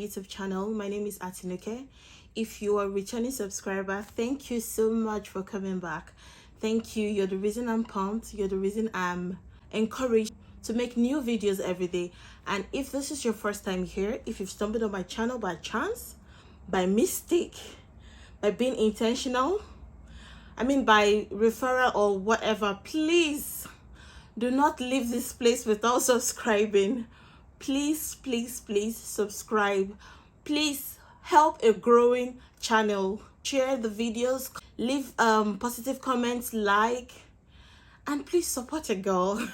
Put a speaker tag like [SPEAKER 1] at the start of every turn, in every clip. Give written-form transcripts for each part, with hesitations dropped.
[SPEAKER 1] YouTube channel. My name is Atinuke. If you are a returning subscriber, thank you so much for coming back. Thank you. You're the reason I'm pumped. You're the reason I'm encouraged to make new videos every day. And if this is your first time here, if you've stumbled on my channel by chance, by mistake, by being intentional, by referral or whatever, please do not leave this place without subscribing. Please subscribe. Please help a growing channel. Share the videos, leave positive comments, like, and please support a girl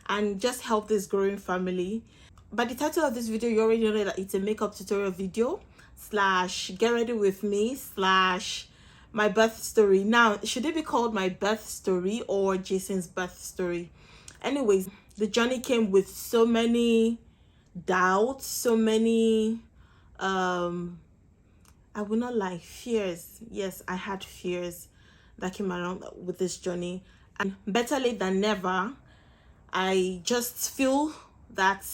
[SPEAKER 1] and just help this growing family. By the title of this video, you already know that it's a makeup tutorial video / get ready with me / my birth story. Now, should it be called my birth story or Jason's birth story? Anyways, the journey came with so many doubts, so many I will not lie, fears. Yes, I had fears that came around with this journey, and better late than never. I just feel that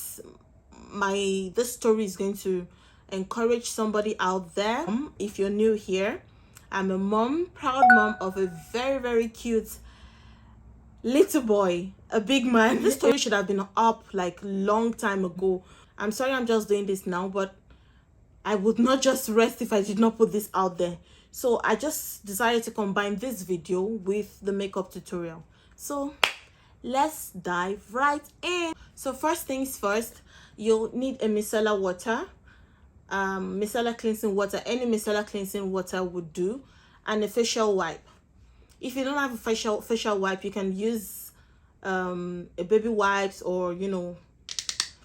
[SPEAKER 1] this story is going to encourage somebody out there. If you're new here, I'm a mom, proud mom of a very cute little boy, a big man. This story should have been up like long time ago. I'm sorry I'm just doing this now, but I would not just rest if I did not put this out there. So I just decided to combine this video with the makeup tutorial. So let's dive right in. So first things first, you'll need a micellar water, micellar cleansing water. Any micellar cleansing water would do, and a facial wipe. If you don't have a facial wipe, you can use a baby wipes, or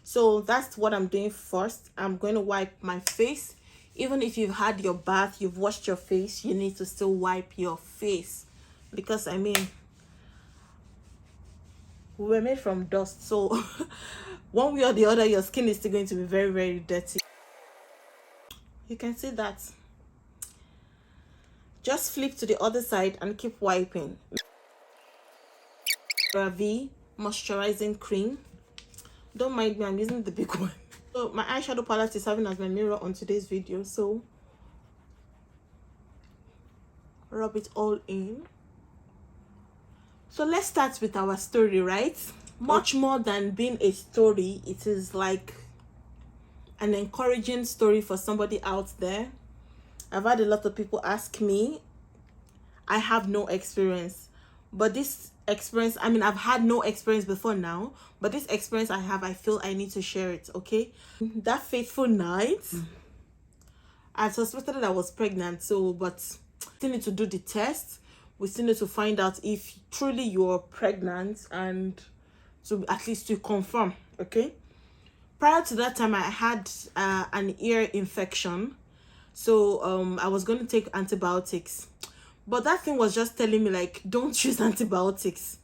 [SPEAKER 1] so that's what I'm doing first. I'm going to wipe my face. Even if you've had your bath, you've washed your face, you need to still wipe your face, because we were made from dust. So one way or the other, your skin is still going to be very dirty. You can see that. Just flip to the other side and keep wiping. GRWM moisturizing cream. Don't mind me, I'm using the big one. So my eyeshadow palette is serving as my mirror on today's video. So rub it all in. So let's start with our story, right? Much more than being a story, it is like an encouraging story for somebody out there. I've had a lot of people ask me. I have no experience, but this experience, I've had no experience before now, but this experience I have, I feel I need to share it, okay? That fateful night, I suspected that I was pregnant, but still need to do the test. We still need to find out if truly you're pregnant, and to at least to confirm, okay? Prior to that time, I had an ear infection. So I was going to take antibiotics, but that thing was just telling me, like, don't use antibiotics.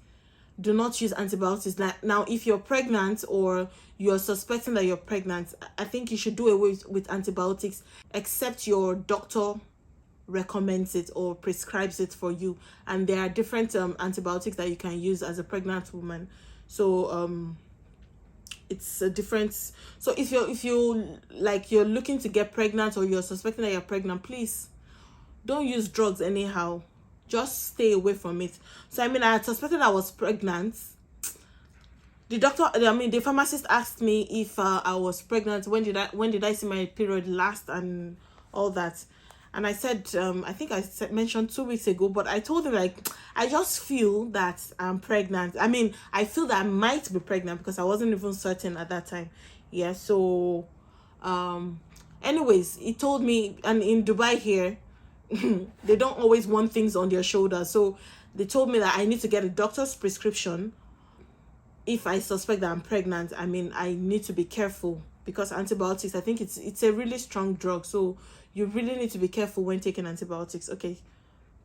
[SPEAKER 1] Do not use antibiotics. Now, if you're pregnant or you're suspecting that you're pregnant, I think you should do away with antibiotics, except your doctor recommends it or prescribes it for you. And there are different antibiotics that you can use as a pregnant woman. So it's a difference. So if you're looking to get pregnant, or you're suspecting that you're pregnant, please don't use drugs anyhow. Just stay away from it. So I had suspected I was pregnant. The doctor, the pharmacist asked me if I was pregnant. When did I see my period last and all that? And I said, I think I mentioned 2 weeks ago, but I told him, like, I just feel that I'm pregnant. I feel that I might be pregnant, because I wasn't even certain at that time. Yeah, so, anyways, he told me, and in Dubai here, they don't always want things on their shoulders. So they told me that I need to get a doctor's prescription. If I suspect that I'm pregnant, I need to be careful, because antibiotics, I think it's a really strong drug. So you really need to be careful when taking antibiotics. Okay,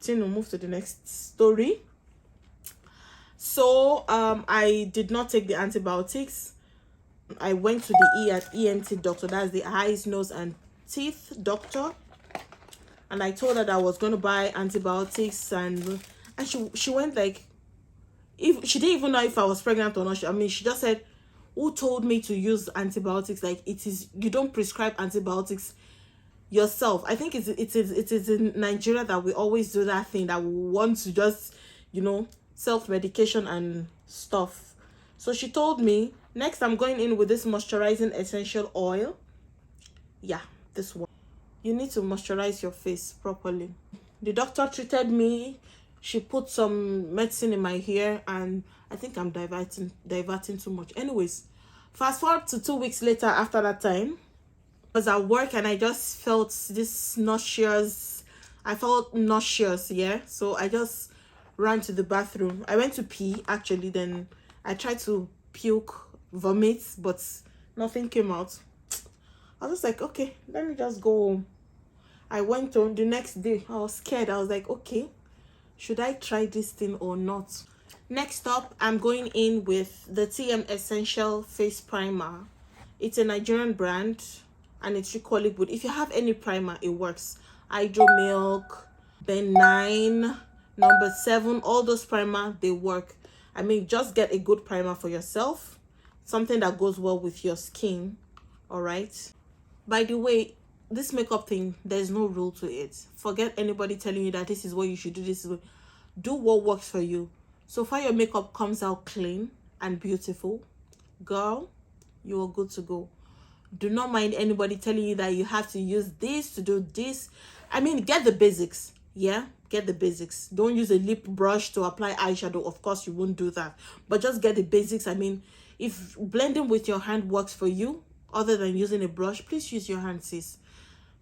[SPEAKER 1] we'll move to the next story. So I did not take the antibiotics. I went to the ENT doctor, that's the eyes, nose and teeth doctor, and I told her that I was going to buy antibiotics, and she went like, if she didn't even know if I was pregnant or not. She just said, who told me to use antibiotics. Like, it is, you don't prescribe antibiotics yourself. I think it is in Nigeria that we always do that thing, that we want to just, self-medication and stuff. So she told me, next I'm going in with this moisturizing essential oil. Yeah, this one. You need to moisturize your face properly. The doctor treated me. She put some medicine in my hair, and I think I'm diverting too much. Anyways, fast forward to 2 weeks later. After that time, I was at work and I just felt this nauseous. I felt nauseous, yeah. So I just ran to the bathroom. I went to pee, actually. Then I tried to puke, vomit, but nothing came out. I was just like, okay, let me just go home. I went on the next day. I was scared. I was like, okay, should I try this thing or not? Next up, I'm going in with the TM Essential Face Primer. It's a Nigerian brand and it's equally good. If you have any primer, it works. Hydro Milk, Ben9, number 7, all those primer, they work. I mean, just get a good primer for yourself, something that goes well with your skin. All right. By the way, this makeup thing, there's no rule to it. Forget anybody telling you that this is what you should do. Do what works for you. So far your makeup comes out clean and beautiful, girl, you are good to go. Do not mind anybody telling you that you have to use this to do this. I mean, get the basics. Yeah, get the basics. Don't use a lip brush to apply eyeshadow. Of course you won't do that, but just get the basics. I mean, if blending with your hand works for you other than using a brush, please use your hand, sis.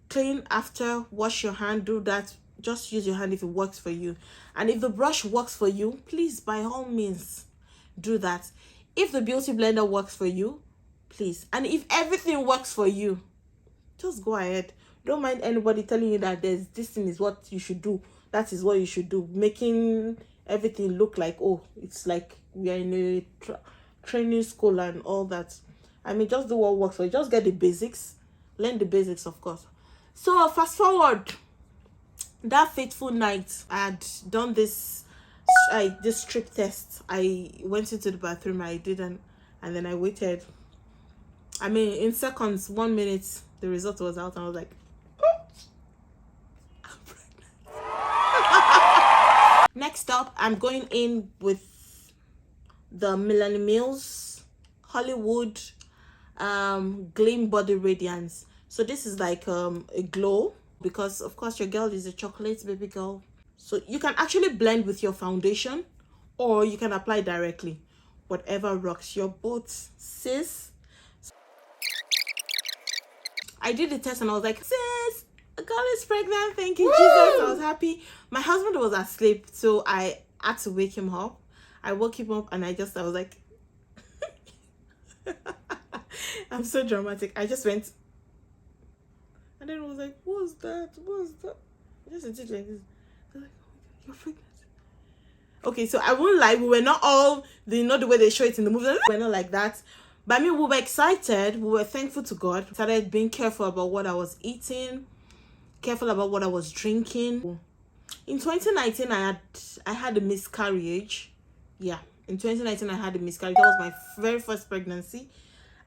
[SPEAKER 1] Clean after, wash your hand, do that. Just use your hand if it works for you. And if the brush works for you, please, by all means, do that. If the beauty blender works for you, please. And if everything works for you, just go ahead. Don't mind anybody telling you that this thing is what you should do. That is what you should do. Making everything look like, oh, it's like we are in a training school and all that. I mean, just do what works for you. Just get the basics. Learn the basics, of course. So fast forward, that fateful night, I had done this strip test. I went into the bathroom, I didn't, and then I waited. I mean, in seconds, 1 minute, the result was out, and I was like, oh, I'm pregnant. Next up, I'm going in with the Millennium Mills Hollywood Gleam Body Radiance. So this is like a glow, because of course your girl is a chocolate baby girl. So you can actually blend with your foundation, or you can apply directly. Whatever rocks your boat, sis. I did the test and I was like, sis, a girl is pregnant. Thank you, Jesus. I was happy. My husband was asleep, so I had to wake him up. I woke him up and I was like, I'm so dramatic. I just went, and then I was like, what's that? What's that? Just did like this. I was like, oh my God, you're pregnant. Okay, so I won't lie, we were not all, the way they show it in the movie. We're not like that. But I mean, we were excited. We were thankful to God. I started being careful about what I was eating, careful about what I was drinking. In 2019, I had a miscarriage. Yeah, in 2019, I had a miscarriage. That was my very first pregnancy.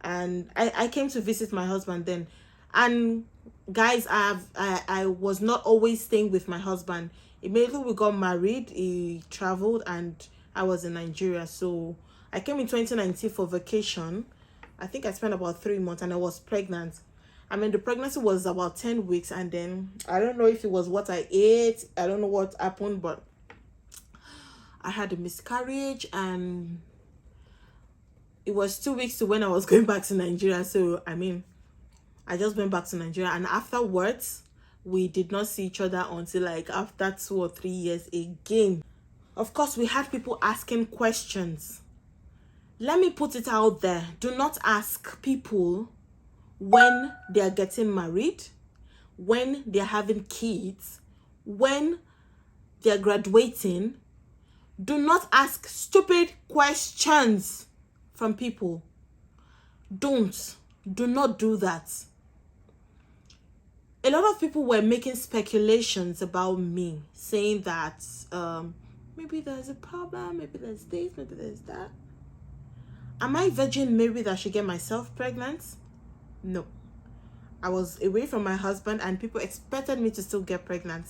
[SPEAKER 1] And I came to visit my husband then. And guys, I was not always staying with my husband. Immediately we got married, he traveled, and I was in Nigeria. So I came in 2019 for vacation. I think I spent about 3 months, and I was pregnant. I mean, the pregnancy was about 10 weeks, and then I don't know if it was what I ate. I don't know what happened, but I had a miscarriage, and it was 2 weeks to when I was going back to Nigeria. So I mean, I just went back to Nigeria, and afterwards we did not see each other until like after 2 or 3 years again. Of course, we had people asking questions. Let me put it out there. Do not ask people when they are getting married, when they are having kids, when they are graduating. Do not ask stupid questions from people. Do not do that. A lot of people were making speculations about me, saying that maybe there's a problem, maybe there's this, maybe there's that. Am I Virgin Mary that should get myself pregnant? No. I was away from my husband and people expected me to still get pregnant.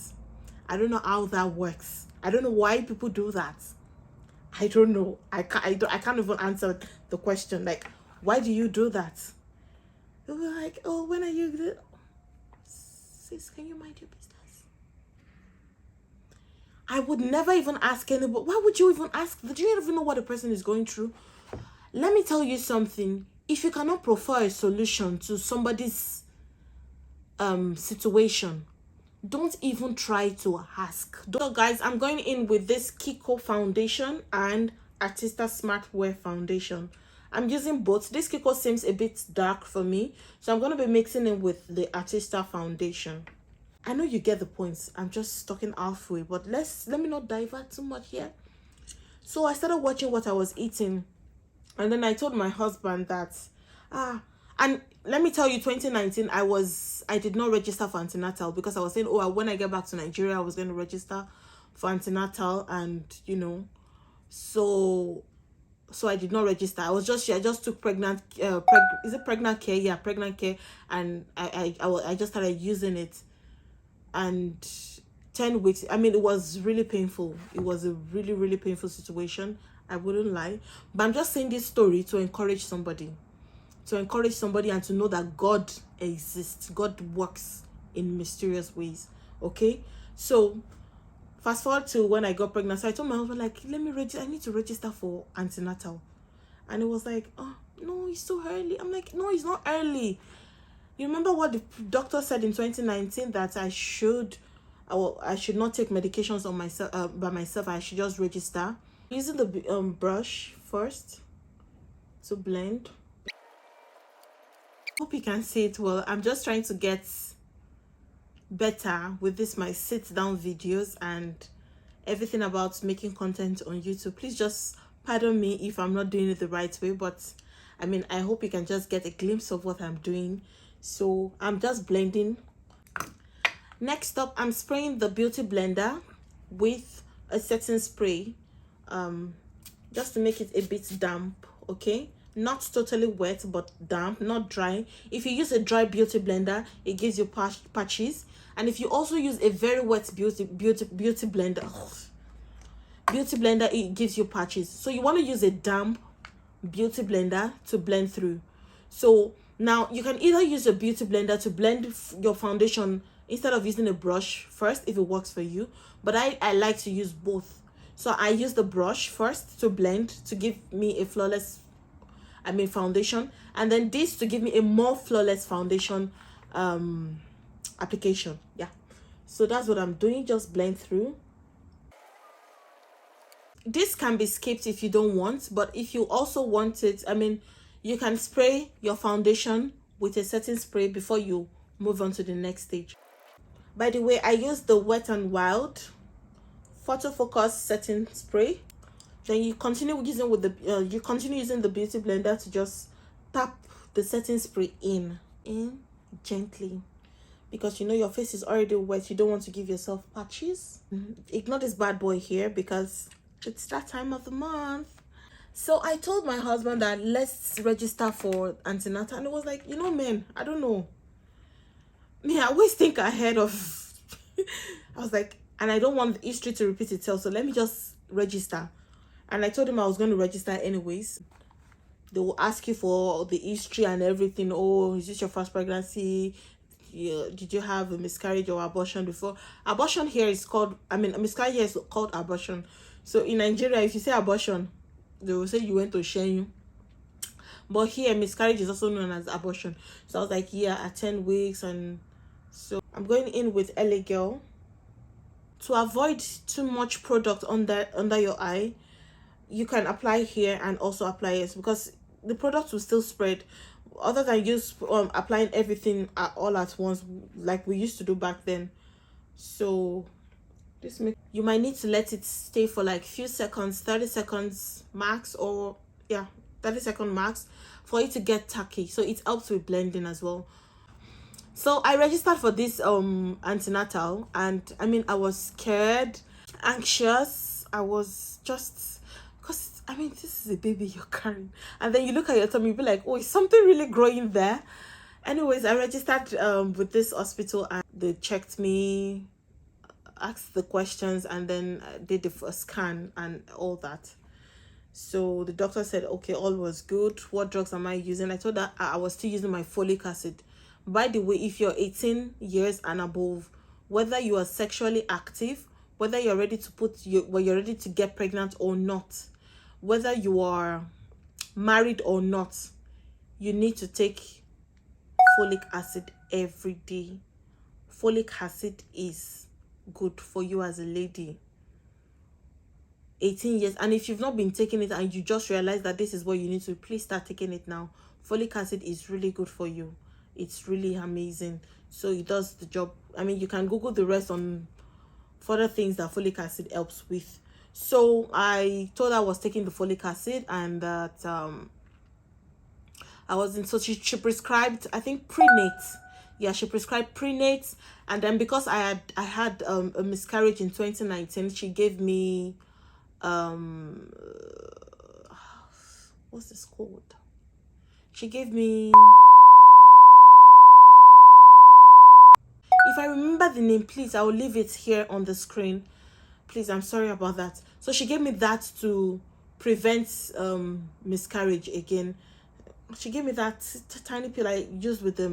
[SPEAKER 1] I don't know how that works. I don't know why people do that. I don't know. I can't even answer the question. Like, why do you do that? They were like, oh, when are you? Sis, can you mind your business? I would never even ask anybody. Why would you even ask? Do you even know what the person is going through? Let me tell you something. If you cannot provide a solution to somebody's situation, don't even try to ask. So guys, I'm going in with this Kiko foundation and Artista Smartwear foundation. I'm using both. This Kiko seems a bit dark for me, so I'm going to be mixing it with the Artista foundation. I know you get the points. I'm just talking halfway, but let me not divert too much here. So I started watching what I was eating, and then I told my husband that and let me tell you, 2019 I did not register for antenatal because I was saying, oh, when I get back to Nigeria I was going to register for antenatal, and you know, so I did not register. I just took pregnant is it pregnant care? Yeah, pregnant care, and I just started using it, and 10 weeks, I mean, it was really painful. It was a really, really painful situation, I wouldn't lie, but I'm just saying this story to encourage somebody, and to know that God exists. God works in mysterious ways. Okay, so fast forward to when I got pregnant. So I told my husband, like, let me register, I need to register for antenatal. And it was like, oh no, it's too early. I'm like, no, it's not early. You remember what the doctor said in 2019, that I should not take medications on myself by myself. I should just register. Using the brush first to blend. Hope you can see it well. I'm just trying to get better with this my sit down videos and everything about making content on YouTube. Please just pardon me if I'm not doing it the right way, but I mean, I hope you can just get a glimpse of what I'm doing. So I'm just blending. Next up, I'm spraying the beauty blender with a setting spray, just to make it a bit damp. Okay, not totally wet but damp, not dry. If you use a dry beauty blender, it gives you patches, and if you also use a very wet beauty blender, it gives you patches. So you want to use a damp beauty blender to blend through. So now you can either use a beauty blender to blend your foundation instead of using a brush first, if it works for you, but I like to use both. So I use the brush first to blend, to give me a flawless, I mean, foundation, and then this to give me a more flawless foundation application. Yeah, so that's what I'm doing. Just blend through. This can be skipped if you don't want, but if you also want it, I mean, you can spray your foundation with a setting spray before you move on to the next stage. By the way, I use the Wet n Wild Photo Focus setting spray. Then you continue using with the using the beauty blender to just tap the setting spray in gently, because you know your face is already wet. You don't want to give yourself patches. Ignore this bad boy here because it's that time of the month. So I told my husband that let's register for antenatal, and it was like, you know, man, I don't know. Me, I always think ahead of I was like, and I don't want the history to repeat itself, so let me just register. And I told him I was going to register anyways. They will ask you for the history and everything. Oh, is this your first pregnancy? Yeah, did you have a miscarriage or abortion before? Abortion here is called, I mean, a miscarriage here is called abortion. So in Nigeria, if you say abortion, they will say you went to Shenyu. But here, miscarriage is also known as abortion. So I was like, yeah, at 10 weeks. And so I'm going in with LA Girl to avoid too much product under your eye. You can apply here and also apply it, because the product will still spread, other than use applying everything all at once like we used to do back then. So this you might need to let it stay for like few seconds, 30 seconds max, or yeah, 30-second max, for it to get tacky. So it helps with blending as well. So I registered for this antenatal, and I mean, I was scared, anxious. I was just, because I mean, this is a baby you're carrying. And then you look at your tummy, you be like, oh, is something really growing there? Anyways, I registered with this hospital, and they checked me, asked the questions, and then did the first scan and all that. So the doctor said, okay, all was good. What drugs am I using? I told her I was still using my folic acid. By the way, if you're 18 years and above, whether you are sexually active, whether you're ready to you're ready to get pregnant or not, whether you are married or not, you need to take folic acid every day. Folic acid is good for you as a lady. 18 years, and if you've not been taking it and you just realize that this is what you need to, please start taking it now. Folic acid is really good for you. It's really amazing. So it does the job. I mean, you can Google the rest on further things that folic acid helps with. So I told her I was taking the folic acid, and that I wasn't. So she prescribed, I think, prenate. Yeah, she prescribed prenate. And then because I had a miscarriage in 2019, she gave me what's this called? She gave me, if I remember the name, please, I will leave it here on the screen. Please, I'm sorry about that. So she gave me that to prevent miscarriage again. She gave me that tiny pill I used with the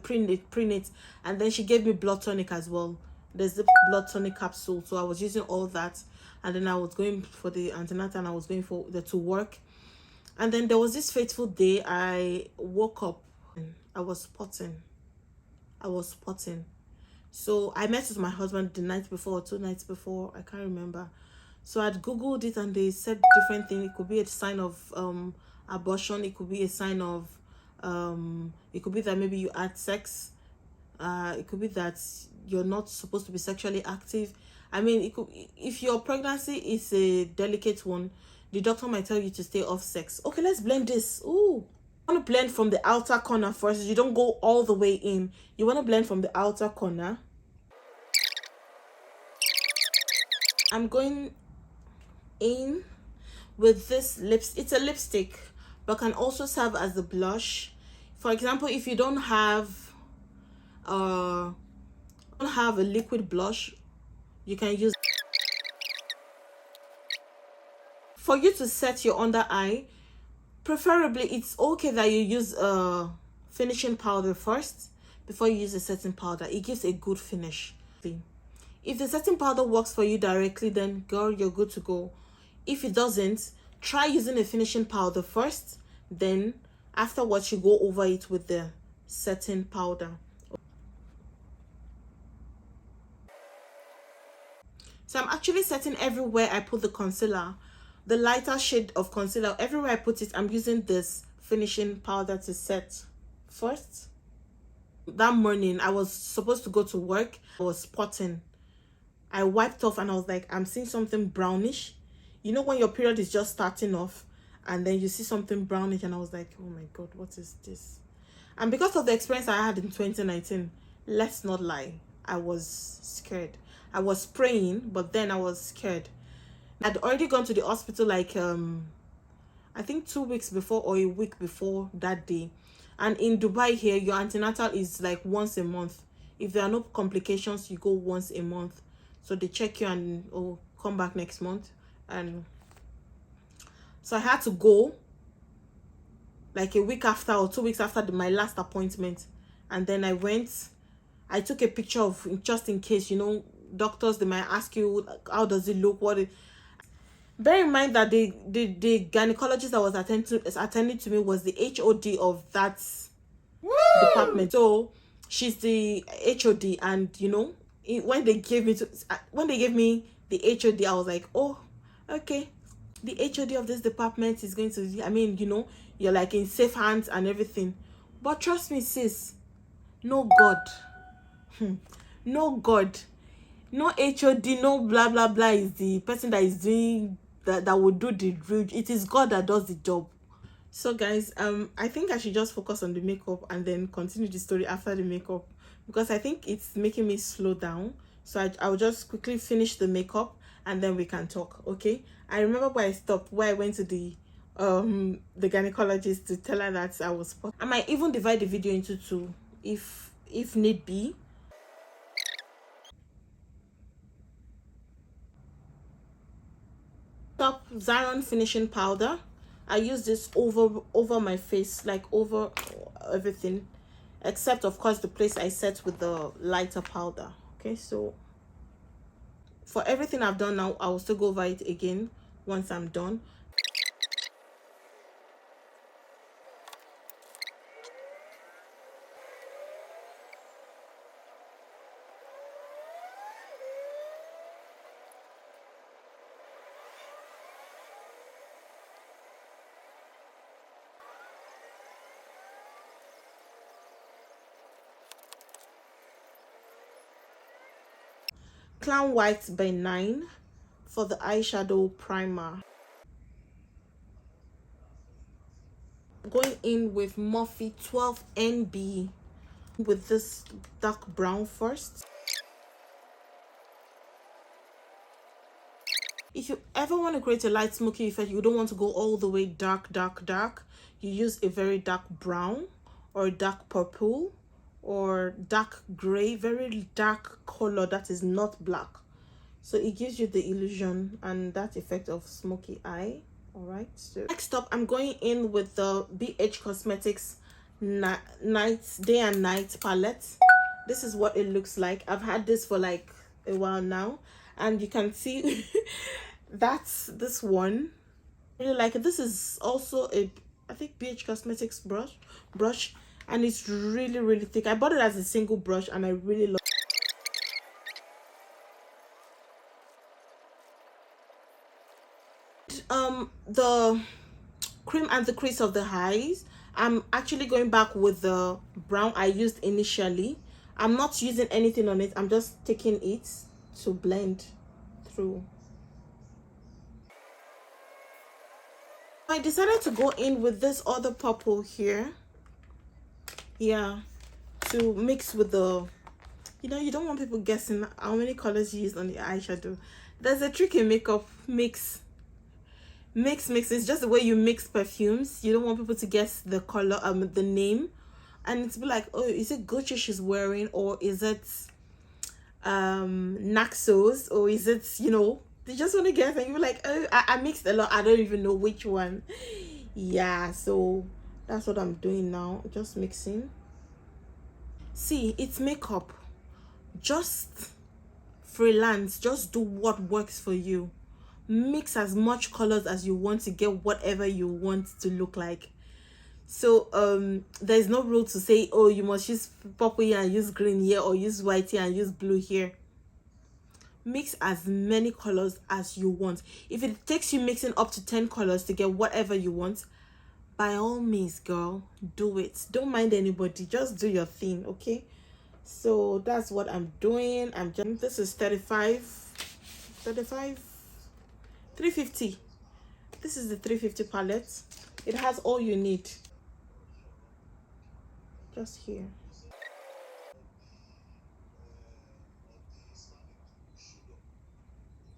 [SPEAKER 1] prenate, and then she gave me blood tonic as well. There's the blood tonic capsule. So I was using all that, and then I was going for the antenatal, and I was going for to work. And then there was this fateful day. I woke up and I was spotting. So I met with my husband the night before or 2 nights before, I can't remember. So I'd Googled it, and they said different things. It could be a sign of abortion. It could be a sign of it could be that maybe you had sex. It could be that you're not supposed to be sexually active. I mean, it could, if your pregnancy is a delicate one, the doctor might tell you to stay off sex. Okay, let's blend this. Ooh, I want to blend from the outer corner first. You don't go all the way in. You want to blend from the outer corner. I'm going in with this it's a lipstick, but can also serve as a blush. For example, if you don't have a liquid blush, you can use, for you to set your under eye, preferably it's okay that you use a finishing powder first before you use a setting powder. It gives a good finish. If the setting powder works for you directly, then girl, you're good to go. If it doesn't, try using a finishing powder first, then afterwards you go over it with the setting powder. So I'm actually setting everywhere I put the concealer, the lighter shade of concealer. Everywhere I put it, I'm using this finishing powder to set first. That morning I was supposed to go to work. I was spotting. I wiped off, and I was like, I'm seeing something brownish. You know when your period is just starting off and then you see something brownish, and I was like, oh my god, what is this? And because of the experience I had in 2019, let's not lie, I was scared. I was praying, but then I was scared. I'd already gone to the hospital like I think 2 weeks before or a week before that day. And in Dubai here, your antenatal is like once a month. If there are no complications, you go once a month. So they check you and come back next month. And so I had to go like a week after or 2 weeks after my last appointment. And then I went. I took a picture of, just in case, you know, doctors, they might ask you, how does it look, bear in mind that the gynecologist that was attending to me was the HOD of that department. So she's the HOD, and you know, when they gave me the HOD, I was like, oh, okay, the HOD of this department is going to, I mean, you know, you're like in safe hands and everything. But trust me, sis, no God, no God, no HOD, no blah blah blah is the person that is doing that will do the real. It is God that does the job. So guys, I think I should just focus on the makeup and then continue the story after the makeup, because I think it's making me slow down. So I'll just quickly finish the makeup, and then we can talk. Okay, I remember where I stopped, where I went to the gynecologist to tell her that I was. I might even divide the video into two if need be. Top Zion finishing powder. I use this over my face, like over everything, except of course the place I set with the lighter powder. Okay, so for everything I've done now, I will still go over it again once I'm done. Clown White by 9 for the eyeshadow primer. Going in with Morphe 12NB with this dark brown first. If you ever want to create a light smoky effect, you don't want to go all the way dark, you use a very dark brown or dark purple or dark gray, very dark color that is not black, so it gives you the illusion and that effect of smoky eye. All right, so next up I'm going in with the BH Cosmetics day and night palette. This is what it looks like. I've had this for like a while now, and you can see that's this one. I really like it. This is also a, I think, BH Cosmetics brush, and it's really thick. I bought it as a single brush and I really love the cream and the crease of the eyes. I'm actually going back with the brown I used initially. I'm not using anything on it, I'm just taking it to blend through. I decided to go in with this other purple here, yeah, to mix with the, you know, you don't want people guessing how many colors you use on the eyeshadow. There's a trick in makeup, mix. It's just the way you mix perfumes. You don't want people to guess the color, the name, and it's be like, oh, is it Gucci she's wearing, or is it Naxos, or is it, you know, they just want to guess, and you're like, oh, I mixed a lot, I don't even know which one. Yeah, so that's what I'm doing now, just mixing. See, it's makeup. Just freelance, just do what works for you. Mix as much colors as you want to get whatever you want to look like. So there's no rule to say, oh, you must use purple here and use green here, or use white here and use blue here. Mix as many colors as you want. If it takes you mixing up to 10 colors to get whatever you want, by all means, girl, do it. Don't mind anybody, just do your thing. Okay, so that's what I'm doing. This is 350. This is the 350 palette. It has all you need. Just here.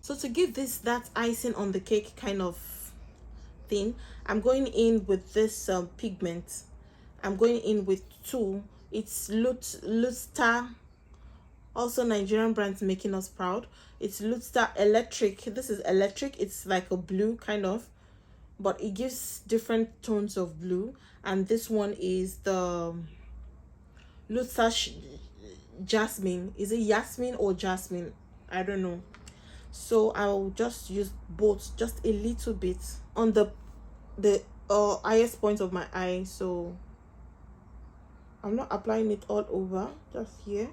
[SPEAKER 1] So to give this that icing on the cake kind of thing, I'm going in with this pigment. I'm going in with 2. It's Luster, also Nigerian brands making us proud. It's Luster Electric. This is electric. It's like a blue kind of, but it gives different tones of blue. And this one is the Luster Jasmine. Is it Yasmin or Jasmine? I don't know. So I'll just use both, just a little bit on the highest point of my eye. So I'm not applying it all over, just here.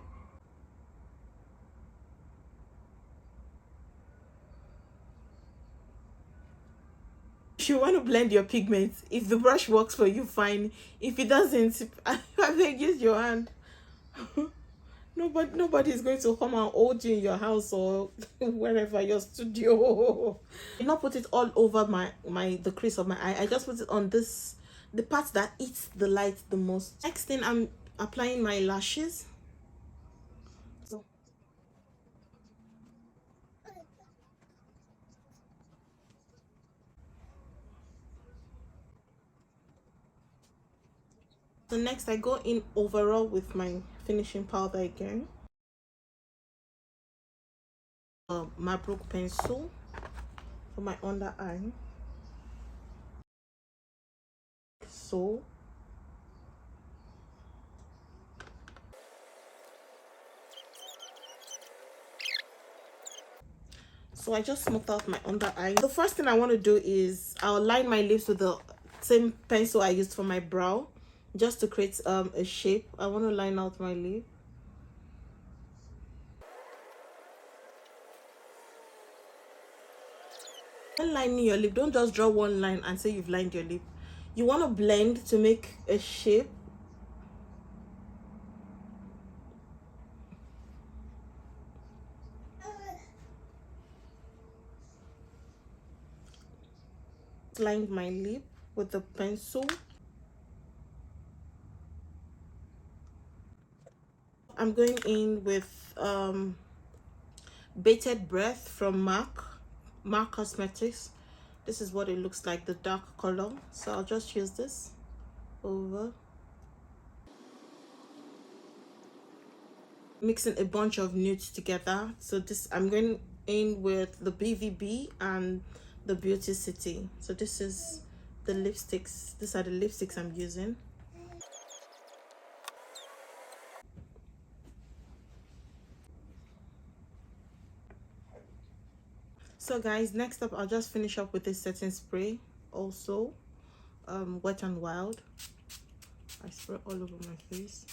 [SPEAKER 1] If you want to blend your pigments, if the brush works for you, fine. If it doesn't, I beg, use your hand. Nobody is going to come and hold you in your house or wherever, your studio. I did not put it all over the crease of my eye. I just put it on this, the part that eats the light the most. Next thing, I'm applying my lashes. So So next I go in overall with my finishing powder again. Mabrook pencil for my under eye. So I just smoked out my under eye. The first thing I want to do is I'll line my lips with the same pencil I used for my brow, just to create a shape. I want to line out my lip. When lining your lip, don't just draw one line and say you've lined your lip. You want to blend to make a shape. Lined my lip with the pencil. I'm going in with Bated Breath from MAC Cosmetics. This is what it looks like, the dark color. So I'll just use this over, mixing a bunch of nudes together. So this, I'm going in with the BVB and the Beauty City. So this is the lipsticks. These are the lipsticks I'm using. So guys, next up I'll just finish up with this setting spray, also Wet n Wild. I spray all over my face.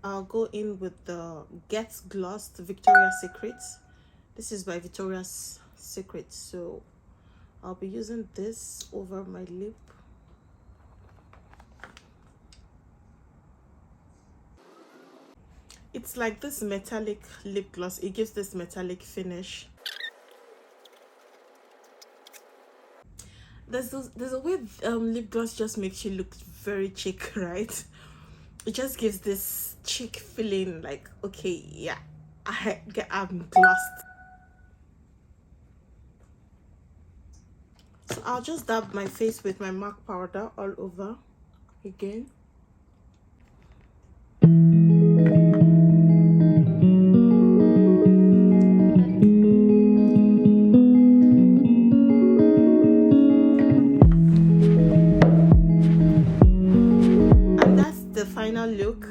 [SPEAKER 1] I'll go in with the Get Glossed Victoria's Secret. This is by Victoria's Secret, so I'll be using this over my lip. It's like this metallic lip gloss. It gives this metallic finish. There's a way lip gloss just makes you look very chic, right? It just gives this chic feeling, like, okay, yeah, I'm glossed. So I'll just dab my face with my MAC powder all over again. Final look.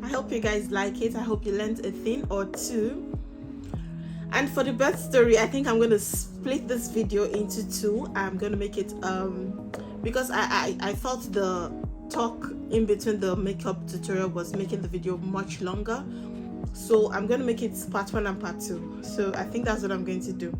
[SPEAKER 1] I hope you guys like it. I hope you learned a thing or two. And for the birth story, I think I'm going to split this video into two. I'm going to make it because I felt the talk in between the makeup tutorial was making the video much longer, so I'm going to make it part 1 and part 2. So I think that's what I'm going to do.